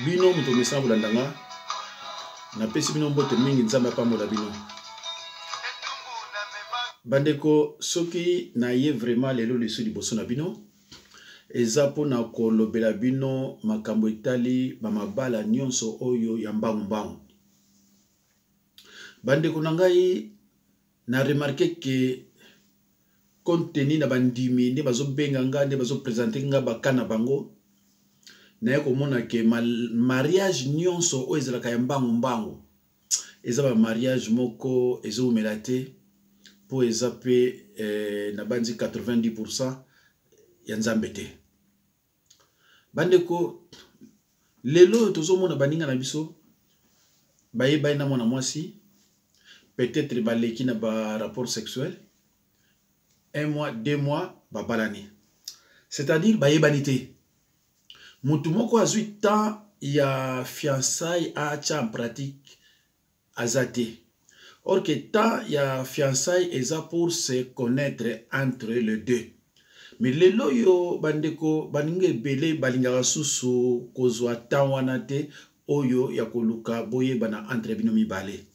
bino muto mesa bulandanga na pesi bino mbote mingi nzamba pambola bino bandeko soki na ye vraiment lelo leso liboso na bino eza pona kolobela bino makambo etali bamabala nyonso oyo ya mbangu bandeko na ngai na remarqué que compte tenu na bandimi nde bazobenga nga nde bazopresente nga bakana bango naye komona ke mariage nyonso oyo ezalaka ya mbangu eza ba mariage moko ezoumela te po eza pe na bandi 90% ya nzambe te bandeko lelo tozomona baninga na biso bayebai na mwana mwasi peut-être baleki na ba rapport sexuel 1 mois 2 mois babalani c'est-à-dire bayebani te mutu moko azwi temps ya fiançailles acha en pratique azate. Or que temps ya fiançailles eza pour se connaître entre les deux. Mais lelo yo bandeko baninge belé balingaka susu kozwa temps wana te oyo ya koluka boye bana entre bino mibale.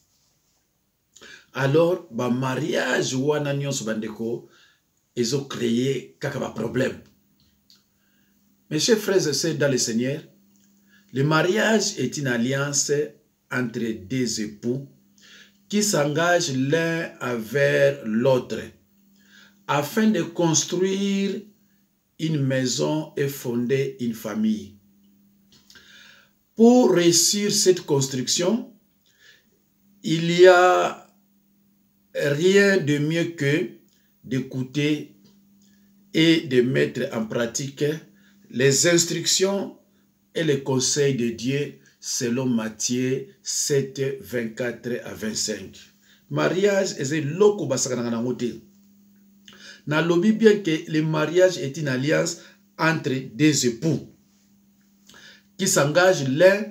Alors ba mariage wana nyonso bandeko ezo créer kaka ba problème. Mes chers frères et sœurs dans le Seigneur, le mariage est une alliance entre deux époux qui s'engagent l'un envers l'autre afin de construire une maison et fonder une famille. Pour réussir cette construction, il n'y a rien de mieux que d'écouter et de mettre en pratique les instructions et les conseils de Dieu selon Matthieu 7, 24 à 25. Mariage est loko basakana na ngote. Na lobi bien que le mariage est une alliance entre deux époux qui s'engagent l'un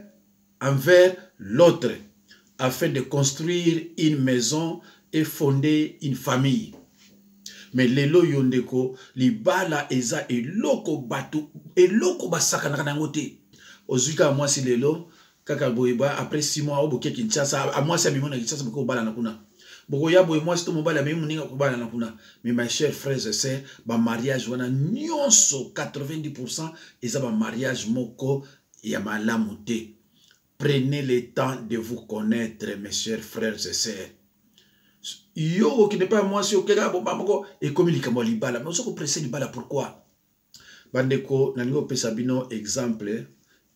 envers l'autre afin de construire une maison et fonder une famille. Mais lelo yondeko libala eza eloko batu eloko basakana na ngote. Ozuka mwasi lelo kaka boyeba après 6 mois oboke Kinshasa mwasi abimona Kinshasa boko bala na kuna. Boko ya boye mwasi to mobala me muninga ko bala na kuna. Mais mes chers frères et sœurs, ba mariage wana nyonso 90% eza ba mariage moko ya malamu te. Prenez le temps de vous connaître mes chers frères et sœurs. Yo qui n'est pas moi si okela boko et comme likambo libala mais osoko presser libala pourquoi bandeko na ningo pesa bino exemple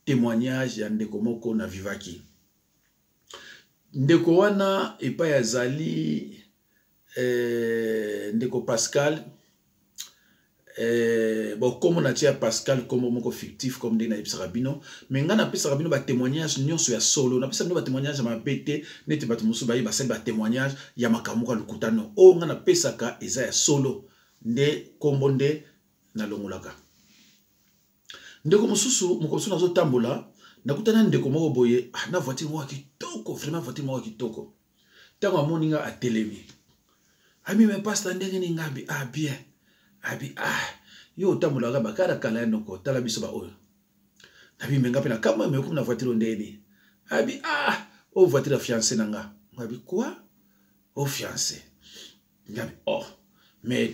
témoignage ya ndeko moko na vivaki ndeko wana epa ya zali ndeko Pascal bon comme on a tia Pascal comme moko fictif comme de na epsa bino mais ngana pesa bino ba témoignage nyonso ya solo na pesa bino ba témoignage ma bete neti batu musu ba sel ba témoignage ya makamuka lukutano o ngana pesa ka eza ya solo nde kombo nde na longolaka ndeko mususu mukoso nazo tambola nakutana ndeko moko boye na voiture moko kitoko vraiment voiture moko kitoko tango amoninga atelemi ami me pasta ndenge ni ngabi bien abi yo tambola ga bakara kala noko tala biso ba oyo nabi menga pe na kama me na voiture ndeni abi o voiture fiancé nanga ngabi quoi au fiancé ngabi mais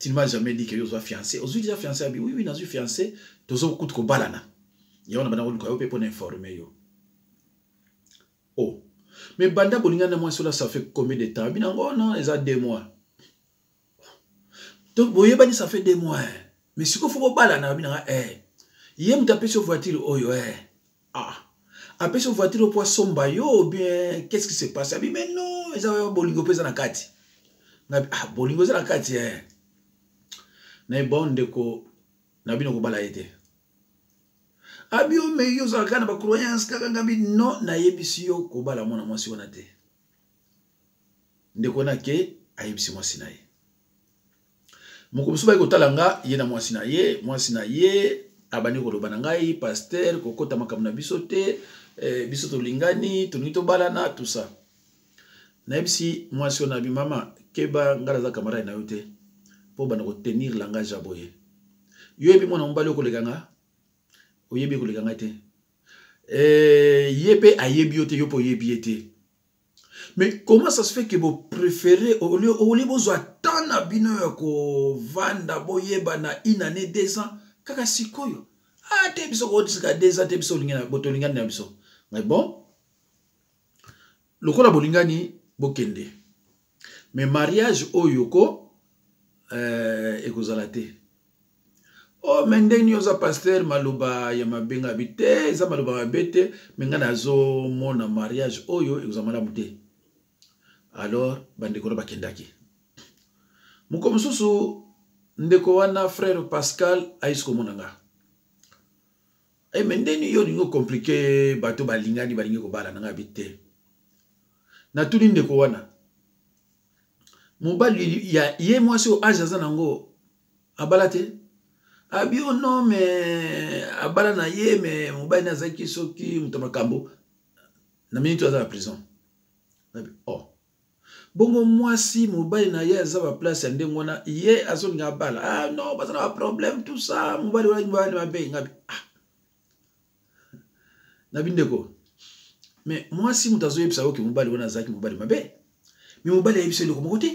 tu ne m'as jamais dit que yo sois fiancé aujourd'hui déjà fiancé abi oui nazu fiancé tozo kutu ko balana ya wana bana ko pe pour informer yo mais banda bolinga na moi cela ça fait combien de temps binango non les a 2 mois. Donc, vous voyez, ça fait 2 mois. Mais si vous faites pas là, il y a une voiture, après sur voiture au poisson bayo, bien, qu'est-ce qui se passe? Mais non, ils ont bolingo pesa na kati. Bolingo na kati, na bon deko, na bino ko bala ete. Abio me yo za kana ba croyance kaka ngambi non na yebisi yo ko bala mona mwasi wana te. Ndeko na ke ayebisi mwasi na ye. Mukubusu ba ko talanga ye na mwasi na ye abani ko lobana ngai pasteur kokota makambo na biso te biso to lingani to nito balana tout ça. Na yebisi mwasi na bi mama keba ngala za kamara na yote po bana ko tenir langage aboye. Yo ebi mona mbali ko leganga oyebi ko lekanga te. Yebe ayebi yote yopo yebi ete. Mais comment ça se fait que vous préférez au lieu vous attendre bino ko vanda boyeba na inane 2 ans kaka sikoyo. Ah te biso ko tsika 2 ans te biso lingana botolingana na biso. Mais bon lokola bolingani bokende. Mais mariage oyoko ekozala te. Oh mendeni oza pasteur maloba ya mabenga bite za maloba mabete menga nazo mona mariage oyo ekozamala mute. Alors bandeko na bakendaki. Muko mususu ndeko wana frère Pascal aisko monanga. Mendeni yo ningo compliqué bato balingani balingi ko bala nanga bite. Na tuni ndeko wana. Mobali ya ye mwasi o ajaza nango abalate. Abio non mais abala na ye mais mobali na zaki soki mutamakambo na minute aza na prison. Oh. Bongo mwasi mobali na ye aza ba place ande ngona ye azolinga bala. Ah non, pas na problème tout ça. Mobali wala mobali mabe ngabi. Ah. Na bindeko. Mais mwasi mutazo yebisa oki mobali wana zaki mobali mabe. Mais mobali yebisa le komote.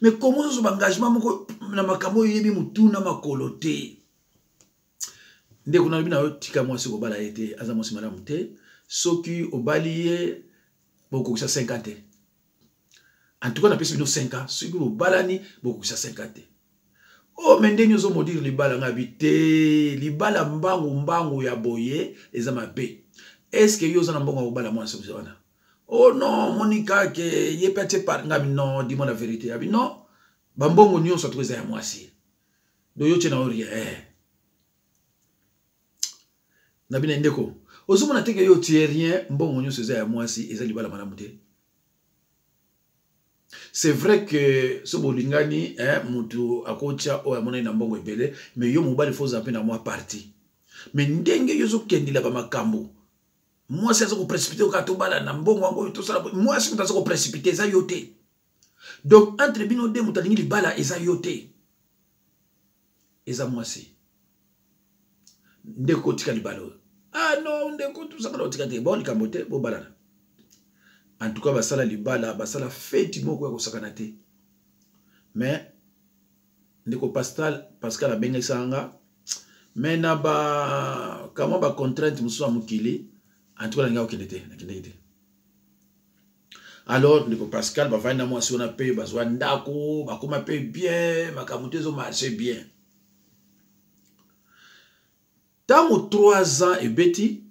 Mais comment ce engagement moko na makambo yebi mutu na makolo te. Ndeko na bina tika mwasi ko bala ete aza mwasi malamu te. Soki obali ye boko kisa 50. En tout cas, on a pris 5 ans. Si vous balani, beaucoup ça 50. Oh, mais nous sommes dire les balles en habité, les balles en bango ya boye, les amabé. Est-ce que vous en bango balles à moi sur ça? Oh non, Monica, que yé pété par ngabi non, dis-moi la vérité. Abi non, bambongo nyon soit très à moi si. Do yo tena rien. Nabina ndeko. Ozumo na teke yo tie rien, mbongo nyon soit à moi si, ezali bala malamuté. C'est vrai que ce bolingani mutu akocha o amona ina mbongo ebele mais yo mobali faut zapper na moi parti mais ndenge yo zo kendila ba makambo moi c'est ça ko précipiter o katobala na mbongo wango to sala moi c'est ça ko précipiter ça yote donc entre bino de mutalingi libala eza yote eza moi si ndeko tika libala ah non ndeko tout ça ko tika te bon likambote bo balana. En tout cas, basala libala, basala feti moko ya kosakana te. Mais ndeko Pascal a benga sanga. Mais na ba kama ba contrainte muso amukili, en tout cas nga okende te. Alors ndeko Pascal ba vana moi si on a payé bazwa ndako, ba koma paye bien, makamuté zo marché bien. Tango 3 ans et beti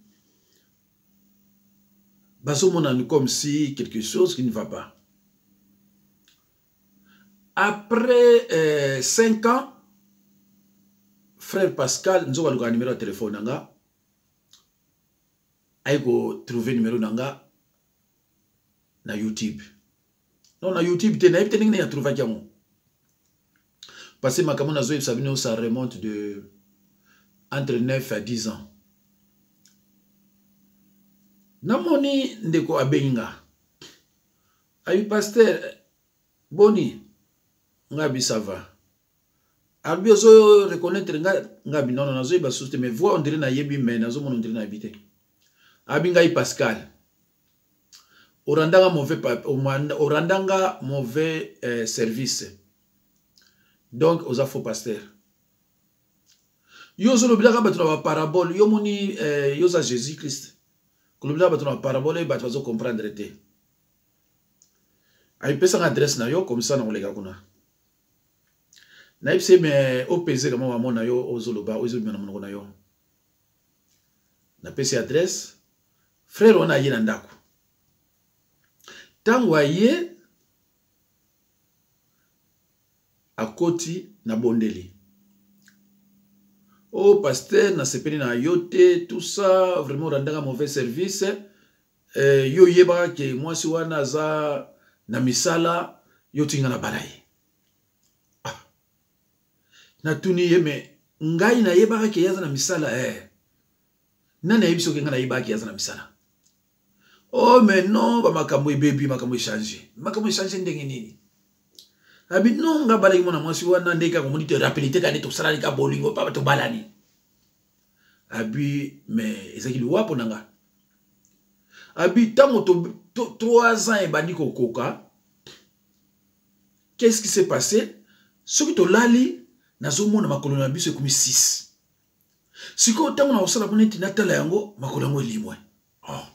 basomona comme si quelque chose qui ne va pas. Après 5 ans, frère Pascal, nous avons le numéro de téléphone nanga. Aïko trouver numéro nanga na YouTube. Non na YouTube te na ibite ningi na trouver kiamo. Parce que makamo na zoe sabino ça remonte de entre 9 à 10 ans. Namoni ndeko abenga. Ayu pasteur boni ngabi ça va. Albi ozo reconnaître ngabi non non zo ba souste mais voix on dirait na yebi mais nazo mon on dirait na habité. Abinga i Pascal. Orandanga mauvais service. Donc aux faux pasteur. Yo zo lo bilaka ba tuna parabole yo moni yo za Jésus Christ. Kolobila bato na parabole bato bazo comprendre te. Ay pesa adresse na yo comme ça na olega kuna. Na ipse me opeze kama wa mona yo ozoloba ozo bina monoko na yo. Na pesa adresse frère ona ye na ndako. Tango aye akoti na bondeli. Oh, pasteur, na sepeli na yote, tout ça, vraiment, rendanga mauvais service. Yo yeba ke moi si wana za na misala, yo tinga na balaye. Ah. Na tuni yeme, ngai na yeba ke yaza na misala, nana yebiso ke nga na yeba ke yaza na misala. Oh, mais non, ba makambo baby, makambo changer. Makambo changer ndenge nini? Abi non nga balayi mona mwasi wana ndeka ko monite rapidité ka neto sala ka bolingo pa to balani. Abi, mais ezaki liwa ponanga. Abi, tango 3 ans et bandi kokoka, qu'est-ce qui s'est passé? Ce qui to lali, nazo mona makolo na biso comme 6. Siko tango na osala boneti natala yango, makolo yango limwe. Oh.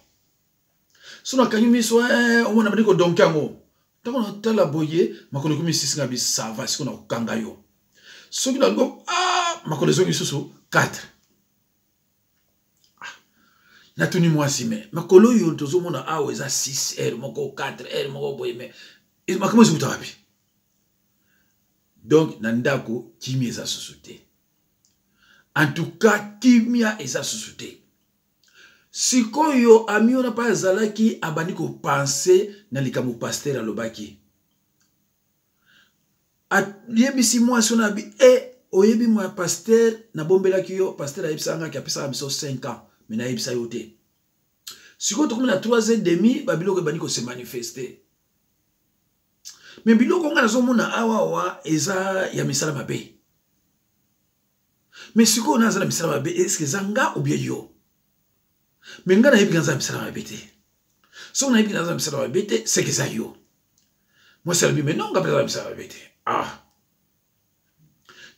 Sona kanyi miso, omona bandi ko donkango. Tango na tala boye, makolo comme 6 ngabi, ça va, siko na kanga yo. Ce qui na go, makolo zongi susu, 4. Natuni mwasi me makolo yo tozo mona awo eza 6 r moko 4 r moko boye me makamo zikuta wapi. Donc nandako kimia eza susute. En tout cas kimia eza susute. Sikoyo amio na pa zalaki abandi ko penser na likamu pasteur alobaki. Yebisi mwasi na bi oyebi mwa pasteur na bombelaki yo pasteur ayebisanga ki apesa biso 5 ans. Mais na yebisa yote. Si vous avez 3 ans et demi, Babylone va se manifester. Mais biloko nga nazo mona awa eza ya misala mabe. Mais si vous avez na misala mabe, est-ce que zanga ou bien yo? Mais nga na yebi nga misala mabe te. Si on a yebi nga misala mabe te, c'est que ça yo. Moi c'est le but mais non nga misala mabe te. Ah.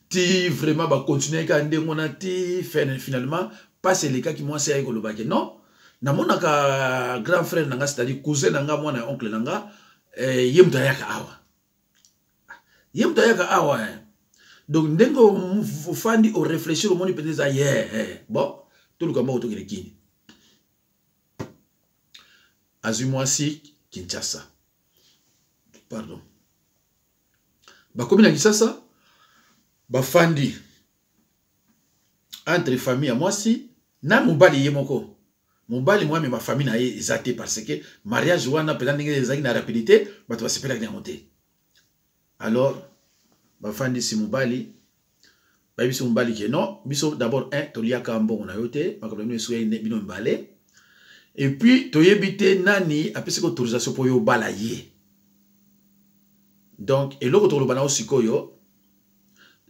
Ti vraiment ba continuer ka ndengona ti finalement pas c'est les cas qui moi c'est le bac non na mona ka grand frère nanga c'est-à-dire cousin nanga mona oncle nanga yemta yaka awa donc ndengo fandi au réfléchir au monde peut-être bon tout le kamba auto kini azumwasi Kinshasa pardon ba komi na Kinshasa ba fandi entre famille à moi si na mobali ye moko mobali moi mais ma famille na ezate parce que mariage wana peut-être ngezi na rapidité bato ba sepela na monter alors ba fandi si mobali ba biso mobali ke non biso d'abord toliaka mbongo na yote makolo no souye bino mbale et puis toyebite nani apesi ko autorisation pour yo bala ye donc eloko to lobana osikoyo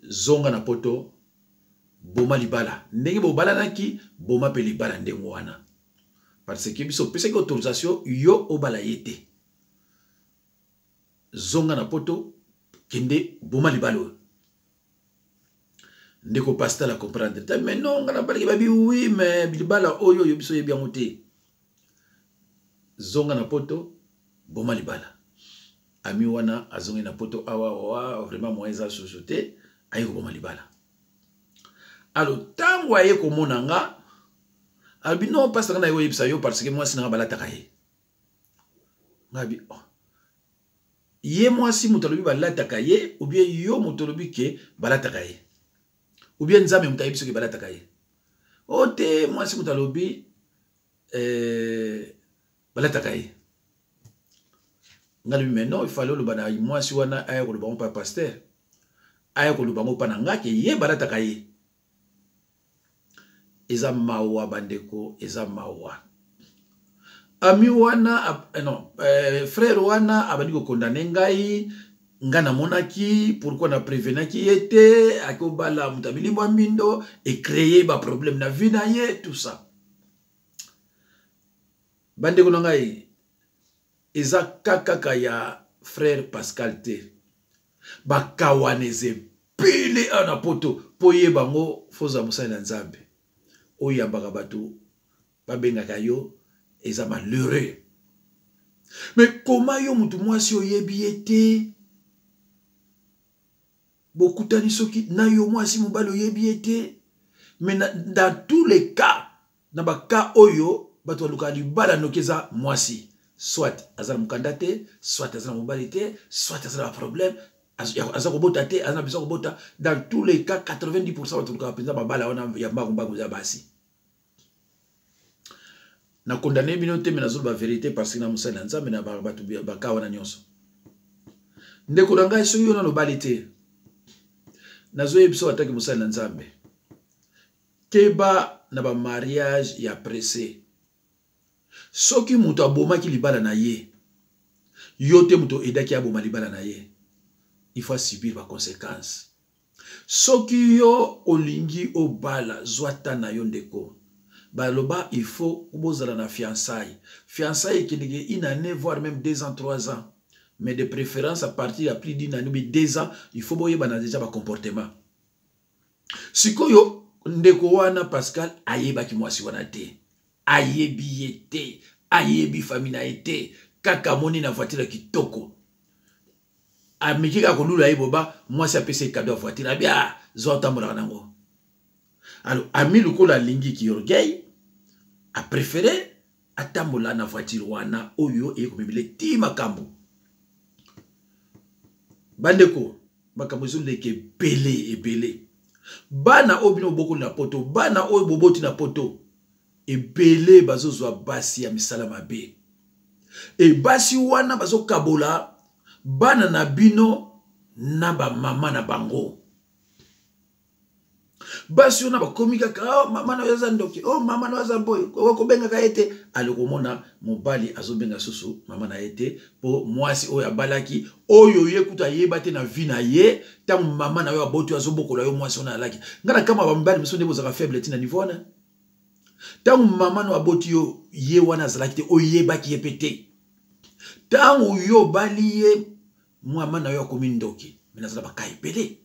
zonga na poto boma libala ndenge bo bala naki boma pe libala ndengo wana parce que biso pesa ki autorisation yo obala yete zonga na poto kende boma libalo ndeko pasteur la comprendre mais non ngana bala babi oui mais libala oyo yo biso ye bien monté zonga na poto boma libala ami wana azonga na poto awa vraiment moyeza société ayi boma libala. Alors, tant que vous monanga, albi non pas que na yo yebisa yo parce que moi si na balata kaye. Ngabi oh. Ye moi si mutalobi balata kaye ou bien yo mutalobi ke balata kaye. Ou bien nzame mutayibiso ke balata kaye. Ote moi si mutalobi balata kaye. Ngabi mais non il fallait le bana moi si wana ayo le bango pas pasteur. Ayo le bango pa nanga ke ye balata kaye. Eza mawa bandeko, eza mawa. Ami wana, non, frère wana, abadi ko condamné ngai, ngana monaki, pourquoi na prévenaki yete, ako bala mutabili mwambindo, et créer ba problème na vie na ye, tout ça. Bandeko ngai, eza kakaka ya frère Pascal te. Ba kawaneze, pile anapoto, poye bango, foza musa na nzambe. Oyambaka bato babengaka yo eza malheureux. Mais comment yo mutu mwasi oyebi ete bokutani soki na yo mwasi mobali oyebi ete mais dans tous les cas na ba cas oyo bato baluka libala nokeza mwasi soit azala mukanda te soit azala mobali te soit azala problème azala kobota te azala bisa kobota dans tous les cas 90% bato baluka penza babala wana ya mbaku ya basi. Na condamné bino te mais la vérité parce que na musala nzambe na bato baka wana nyonso. Ndeko na ngai soki yo na lobali te nazo yebiso ataki musala nzambe. Keba na ba mariage ya pressé. Soki muto abomaki libala na ye. Yo te muto edaki aboma libala na ye. Il faut subir ba conséquences. Soki yo olingi obala zwata na yo ndeko. Baloba il faut obozala na fiançailles. Fiançailles qui est une année voire même 2 ans 3 ans. Mais de préférence à partir de plus d'une année mais 2 ans, il faut boyer bana déjà ba comportement. Sikoyo ndeko wana Pascal ayebaki mwasi wana te. Ayebi yete, ayebi famina ete, kaka moni na voiture kitoko. Amiki ka kolula yeboba mwasi apese cadeau voiture abia zo tambola nango. Alors ami lukola lingi ki orgueil a préféré atambola na voiture wana oyo e komibile ti makambo. Bandeko makambo zo leke belé et belé. Bana obino boko na poto, bana oyo boboti na poto. Et belé bazo zwa basi ya misala mabe. Et basi wana bazo kabola bana na bino na ba mama na bango. Basi wana ba komika ka oh mama na yaza ndoki oh mama na yaza boy ko benga ka ete aloko mona mobali azobenga susu mama na ete po mwasi oyo abalaki oyo yekuta yebate na vie na ye ta mama na yo aboto azobokola yo mwasi ona alaki ngana kama ba mbali miso ndebo zaka faible tina niveau na tangu mama no aboti yo ye wana zalaki te oyebaki ye pete tangu yo bali ye mama na yo akomi ndoki mina zala bakai pele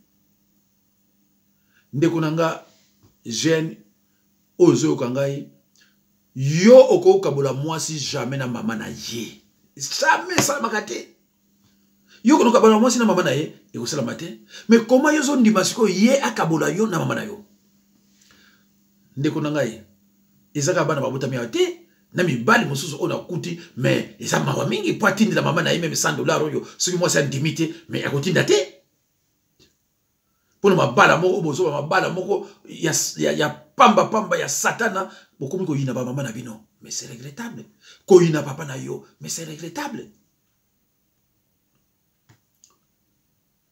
ndeko nanga jeune ozo kangai yo oko kabola mwasi jamais na mama na ye jamais ça makate yo kono kabola mwasi na mama na ye eko sala mate mais comment yo zo ndima siko ye akabola yo na mama na yo ndeko nanga ezaka bana babotami ate na mibali mosusu ona kuti mais eza mawa mingi po atindela mama na ye même $100 oyo soki mwasi andimite mais akotinda te pour mabala moko bozo mabala moko ya pamba ya satana bokomi ko yina ba mama na bino mais c'est regrettable ko yina papa na yo mais c'est regrettable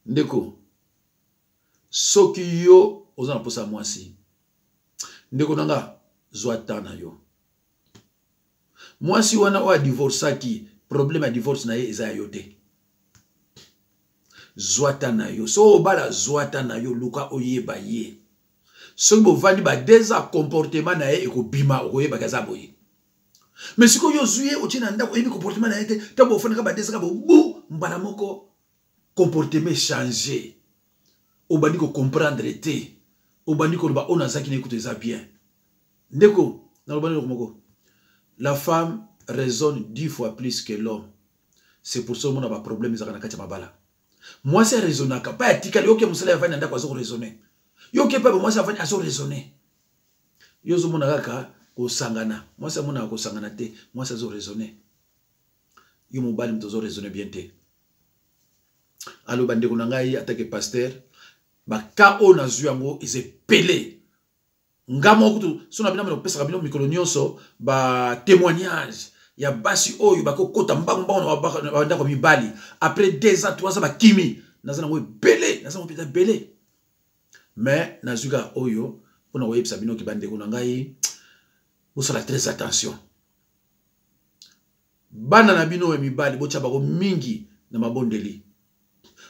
ndeko soki yo ozana posa mwasi ndeko nanga zwata na yo mwasi wana wa divorce ki problème ya divorce na ye eza yo te zwata na yo so bala zwata na yo luka oyeba ye so bo vandi ba deza comportement na ye ekobima oyeba kaza boye mais siko yo zuye otina ndako ebi comportement na ye te tabo fana ka ba deza ka bu mbala moko comportement changer obandi ko comprendre te obandi ko ba ona zaki na écouter ça bien ndeko na obandi ko moko la femme raisonne 10 fois plus que l'homme c'est pour ça mon a ba problème za kana kati mabala moi c'est raisonnaka pas etika yoke musala yavani ndako azo raisonner yoke pa moi ça vani azo raisonner yozo mona kaka ko sangana moi ça mona ko sangana te moi ça zo raisonner yo mobali mtozo raisonner bien te alo bande ko ngai attaque pasteur ba ka ona zuyango ise pelé ngamo kutu sona bina mo pesa bino mikolo nyonso ba témoignage ya basi oyo bakokota mbango na ndako mibali après 2 ans 3 ans ba kimi nazana ngo belé nazana ngo belé mais nazuka oyo pona ko yebisa bino ki bande ko ngai osala très attention bana na bino e mibali bocha bako mingi na mabondeli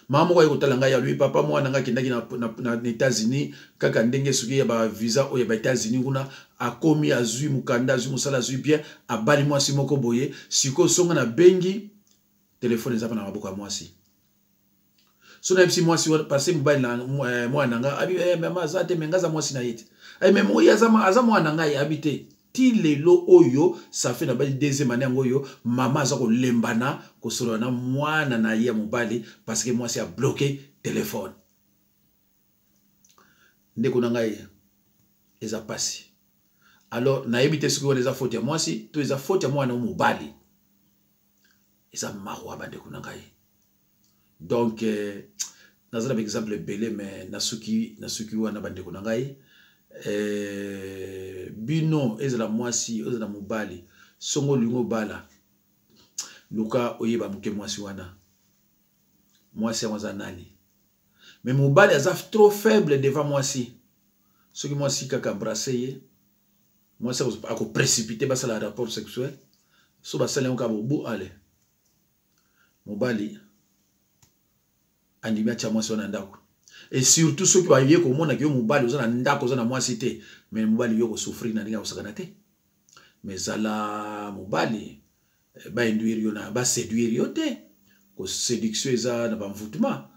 mama ko yekotala ngai ya lui papa mwana nga kindaki na États-Unis kaka ndenge suki ya ba visa o ya ba États-Unis kuna akomi azui mukanda azui musala azui bien abali mwasi moko boye siko songa na bengi telefone ezapa na maboko ya mwasi sona epsi mwasi passé mobile na mwana nga abi mama azate mengaza mwasi na yete ay memo yaza mwana nga ya habité ti lelo oyo ça fait na ba deuxième année ngoyo mama azako lembana ko solo na mwana na ya mobali parce que mwasi a bloqué téléphone ndeko na ngai eza pasi alors na yebite siko eza faute ya mwasi to eza faute ya mwana mobali eza mawa ba ndeko na ngai donc nazala par exemple belé mais nasuki wana ba ndeko na ngai bino ezala mwasi ezala mobali songo lingo bala luka oyeba muke mwasi wana mwasi aza nani mais mobali aza trop faible devant mwasi soki mwasi kaka embrasser ye mwasi ako précipiter basala rapport sexuel so basala nka bobu ale mobali andimia cha mwasi wana ndako Et surtout ceux qui voyaient comme on a eu mobali aux ndako aux moi cité mais mobali yo souffrir na ninga osakanate mais zala mobali ba induire yo na ba séduire yo te ko séduction eza na ba mvutuma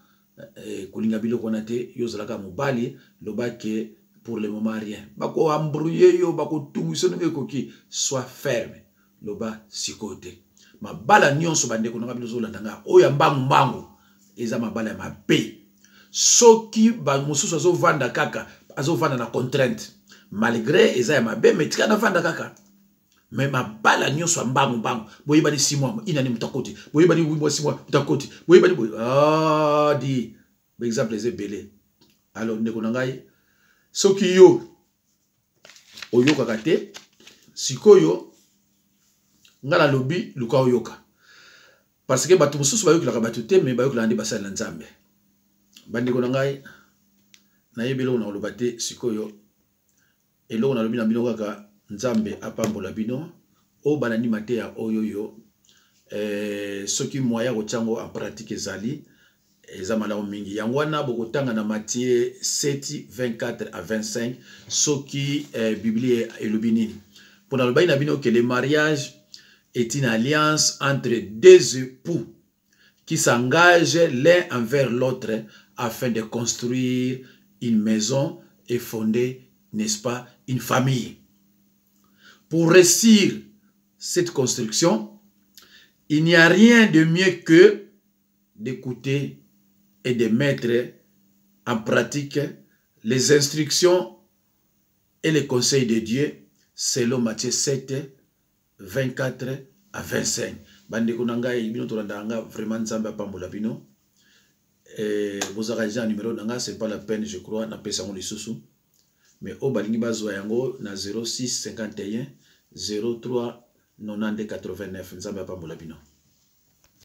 kolinga biloko na te yo zala ka mobali lobake pour le moment rien bako embrouiller yo bako tungisa ndenge koki soit ferme loba sikote mabala nyonso bandeko na bilozo landanga oya mbangu eza mabala ya mabe soki ba mususu azovanda kaka azovanda na contrainte malgré eza ya mabe mais tika na vanda kaka mais mabala nyonso mbangu boyeba ni 6 mois inani mutakoti boyeba ni 8 mois 6 mois mutakoti boyeba ni di par exemple les belé alors ndeko na ngai soki yo oyoka kate sikoyo ngala lobi luka oyoka parce que batu mususu bayokela batu te mais bayokela ndi basala nzambe bandeko na ngai na yebelo na oloba te sikoyo eloko na lobi na bino kaka nzambe apambola bino o banani mateya oyoyo soki moya kochango en pratique ezali eza malamu mingi yango wana bokotanga na Matthieu 7 24 à 25 soki Biblie elobi nini pona loba na bino que le mariage est une alliance entre deux époux qui s'engagent l'un envers l'autre afin de construire une maison et fonder, n'est-ce pas, une famille. Pour réussir cette construction, il n'y a rien de mieux que d'écouter et de mettre en pratique les instructions et les conseils de Dieu selon Matthieu 7, 24 à 25. Bandeko nanga ibino tolandanga vraiment nzamba pambola bino. Vous avez un numéro nanga c'est pas la peine je crois na pesa ngo lisusu. Mais au balingi bazwa yango na 06 51 03 90 89 nzamba pambola bino.